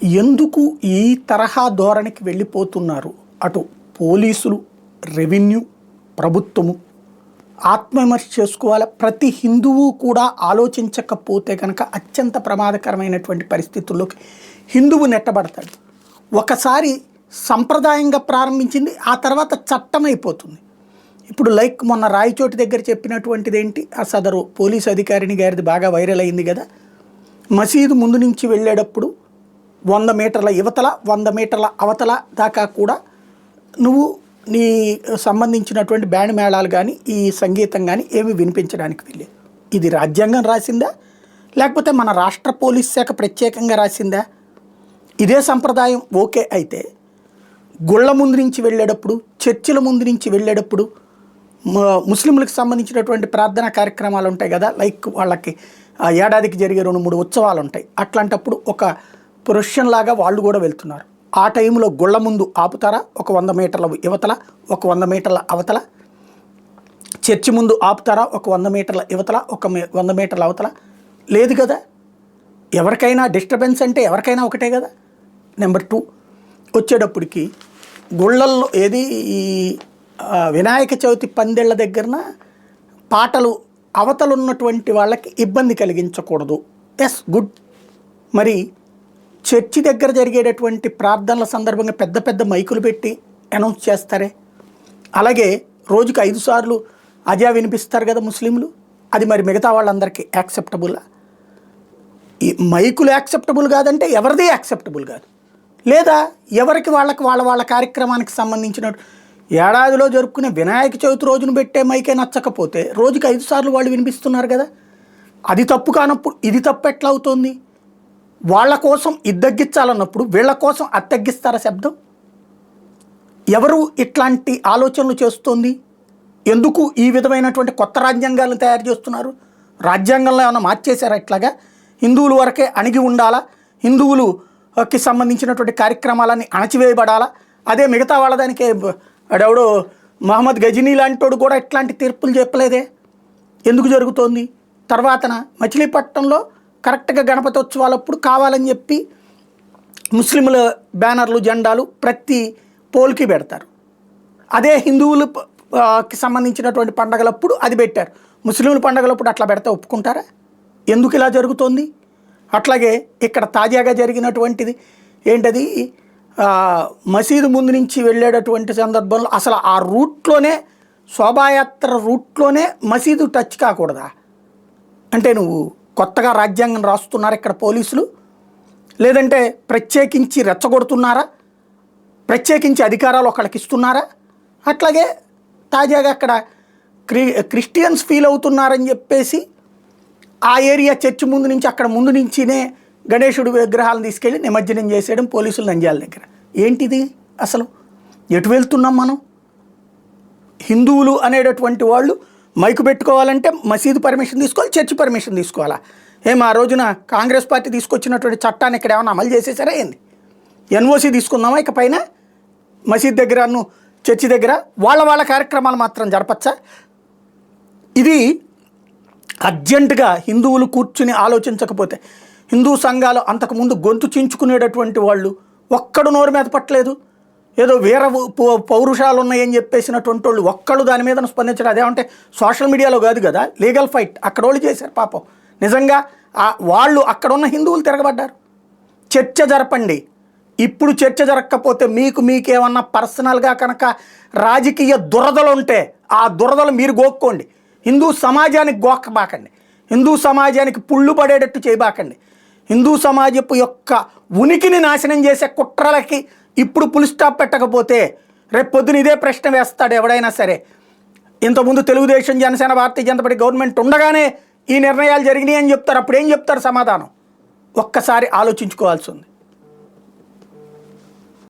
ఎందుకు ఈ తరహా ధోరణికి వెళ్ళిపోతున్నారు? అటు పోలీసులు, రెవెన్యూ, ప్రభుత్వము ఆత్మవిమర్శ చేసుకోవాలి. ప్రతి హిందువు కూడా ఆలోచించకపోతే కనుక అత్యంత ప్రమాదకరమైనటువంటి పరిస్థితుల్లోకి హిందువు నెట్టబడతాడు. ఒకసారి సంప్రదాయంగా ప్రారంభించింది, ఆ తర్వాత చట్టం అయిపోతుంది. ఇప్పుడు లైక్ మొన్న రాయచోటి దగ్గర చెప్పినటువంటిది ఏంటి, ఆ సదరు పోలీస్ అధికారిని గారిది బాగా వైరల్ అయింది కదా. మసీదు ముందు నుంచి వెళ్ళేటప్పుడు 100 మీటర్ల యువతల 100 మీటర్ల అవతల దాకా కూడా నువ్వు నీ సంబంధించినటువంటి బ్యాండ్ మేళాలు కానీ ఈ సంగీతం కానీ ఏమి వినిపించడానికి వెళ్ళేది. ఇది రాజ్యాంగం రాసిందా, లేకపోతే మన రాష్ట్ర పోలీస్ శాఖ ప్రత్యేకంగా రాసిందా? ఇదే సంప్రదాయం ఓకే అయితే గుళ్ళ ముందు నుంచి వెళ్ళేటప్పుడు, చర్చిల ముందు నుంచి వెళ్ళేటప్పుడు, ముస్లింలకు సంబంధించినటువంటి ప్రార్థనా కార్యక్రమాలు ఉంటాయి కదా, లైక్ వాళ్ళకి ఏడాదికి జరిగే 2-3 ఉత్సవాలు ఉంటాయి. అట్లాంటప్పుడు ఒక ప్రొఫెషన్ లాగా వాళ్ళు కూడా వెళ్తున్నారు. ఆ టైంలో గుళ్ళ ముందు ఆపుతారా? ఒక 100 మీటర్ల యువతల, ఒక 100 మీటర్ల అవతల. చర్చి ముందు ఆపుతారా? ఒక 100 మీటర్ల యువతల, ఒక 100 మీటర్ల అవతల. లేదు కదా. ఎవరికైనా డిస్టర్బెన్స్ అంటే ఎవరికైనా ఒకటే కదా. నెంబర్ 2 వచ్చేటప్పటికి గుళ్ళల్లో ఏది ఈ వినాయక చవితి పందిళ్ళ దగ్గరన పాటలు అవతలున్నటువంటి వాళ్ళకి ఇబ్బంది కలిగించకూడదు. Yes, good. మరి చర్చి దగ్గర జరిగేటటువంటి ప్రార్థనల సందర్భంగా పెద్ద పెద్ద మైకులు పెట్టి అనౌన్స్ చేస్తారే, అలాగే రోజుకి 5 సార్లు అజా వినిపిస్తారు కదా ముస్లింలు. అది మరి మిగతా వాళ్ళందరికీ యాక్సెప్టబుల్లా? ఈ మైకులు యాక్సెప్టబుల్ కాదంటే ఎవరిది యాక్సెప్టబుల్ కాదు. లేదా ఎవరికి వాళ్ళకి వాళ్ళ కార్యక్రమానికి సంబంధించిన ఏడాదిలో జరుపుకునే వినాయక చవితి రోజును పెట్టే మైకే నచ్చకపోతే రోజుకి 5 సార్లు వాళ్ళు వినిపిస్తున్నారు కదా. అది తప్పు కానప్పుడు ఇది తప్పు ఎట్లా అవుతుంది? వాళ్ళ కోసం ఇది తగ్గించాలన్నప్పుడు వీళ్ళ కోసం అది తగ్గిస్తారా శబ్దం? ఎవరు ఇట్లాంటి ఆలోచనలు చేస్తుంది? ఎందుకు ఈ విధమైనటువంటి కొత్త రాజ్యాంగాలను తయారు చేస్తున్నారు? రాజ్యాంగంలో ఏమైనా మార్చేశారా? ఇట్లాగా హిందువుల వరకే అణిగి ఉండాలా? హిందువులుకి సంబంధించినటువంటి కార్యక్రమాలన్నీ అణచివేయబడాలా? అదే మిగతా వాళ్ళదానికే అడెవడో మహమ్మద్ గజనీ లాంటి కూడా ఇట్లాంటి తీర్పులు చెప్పలేదే. ఎందుకు జరుగుతోంది? తర్వాతన మచిలీపట్నంలో కరెక్ట్గా గణపతి ఉత్సవాలప్పుడు కావాలని చెప్పి ముస్లింల బ్యానర్లు, జెండాలు ప్రతి పోల్కి పెడతారు. అదే హిందువులకి సంబంధించినటువంటి పండగలప్పుడు అది పెట్టారు. ముస్లింల పండగలప్పుడు అట్లా పెడితే ఒప్పుకుంటారా? ఎందుకు ఇలా జరుగుతోంది? అట్లాగే ఇక్కడ తాజాగా జరిగినటువంటిది ఏంటది, మసీదు ముందు నుంచి వెళ్ళేటటువంటి సందర్భంలో అసలు ఆ రూట్లోనే, శోభాయాత్ర రూట్లోనే మసీదు టచ్ కాకూడదా? అంటే నువ్వు కొత్తగా రాజ్యాంగం రాస్తున్నారా ఇక్కడ పోలీసులు? లేదంటే ప్రత్యేకించి రెచ్చగొడుతున్నారా? ప్రత్యేకించి అధికారాలు ఒకళ్ళకి ఇస్తున్నారా? అట్లాగే తాజాగా అక్కడ క్రిస్టియన్స్ ఫీల్ అవుతున్నారని చెప్పేసి ఆ ఏరియా చర్చి ముందు నుంచి, అక్కడ ముందు నుంచినే గణేశుడి విగ్రహాలను తీసుకెళ్ళి నిమజ్జనం చేసేయడం పోలీసులు నంద్యాల దగ్గర. ఏంటిది అసలు? ఎటు వెళ్తున్నాం మనం? హిందువులు అనేటటువంటి వాళ్ళు మైకు పెట్టుకోవాలంటే మసీదు పర్మిషన్ తీసుకోవాలి, చర్చి పర్మిషన్ తీసుకోవాలా? ఆ రోజున కాంగ్రెస్ పార్టీ తీసుకొచ్చినటువంటి చట్టాన్ని ఇక్కడ ఏమైనా అమలు చేసేసారా ఏంది? ఎన్ఓసి తీసుకుందామా ఇక పైన? మసీద్ దగ్గర, చర్చి దగ్గర వాళ్ళ కార్యక్రమాలు మాత్రం జరపచ్చా? ఇది అర్జెంటుగా హిందువులు కూర్చుని ఆలోచించకపోతే, హిందూ సంఘాలు అంతకుముందు గొంతు చించుకునేటటువంటి వాళ్ళు ఒక్కడు నోరు మీద పట్టలేదు. ఏదో వీర పౌరుషాలు ఉన్నాయని చెప్పేసినటువంటి వాళ్ళు ఒక్కళ్ళు దాని మీద స్పందించడం. అదేమంటే సోషల్ మీడియాలో కాదు కదా, లీగల్ ఫైట్ అక్కడ వాళ్ళు చేశారు పాపం. నిజంగా వాళ్ళు అక్కడ ఉన్న హిందువులు తిరగబడ్డారు. చర్చ జరపండి. ఇప్పుడు చర్చ జరగకపోతే మీకేమన్నా పర్సనల్గా కనుక రాజకీయ దురదలు ఉంటే ఆ దురదలు మీరు గోక్కోండి. హిందూ సమాజానికి గోక్కబాకండి. హిందూ సమాజానికి పుళ్ళు పడేటట్టు చేయబాకండి. హిందూ సమాజపు యొక్క ఉనికిని నాశనం చేసే కుట్రలకి ఇప్పుడు పులి స్టాప్ పెట్టకపోతే రేపు పొద్దున ఇదే ప్రశ్న వేస్తాడు ఎవడైనా సరే. ఇంతకుముందు తెలుగుదేశం, జనసేన, భారతీయ జనతా పార్టీ గవర్నమెంట్ ఉండగానే ఈ నిర్ణయాలు జరిగినాయి అని చెప్తారు. అప్పుడు ఏం చెప్తారు సమాధానం? ఒక్కసారి ఆలోచించుకోవాల్సి ఉంది.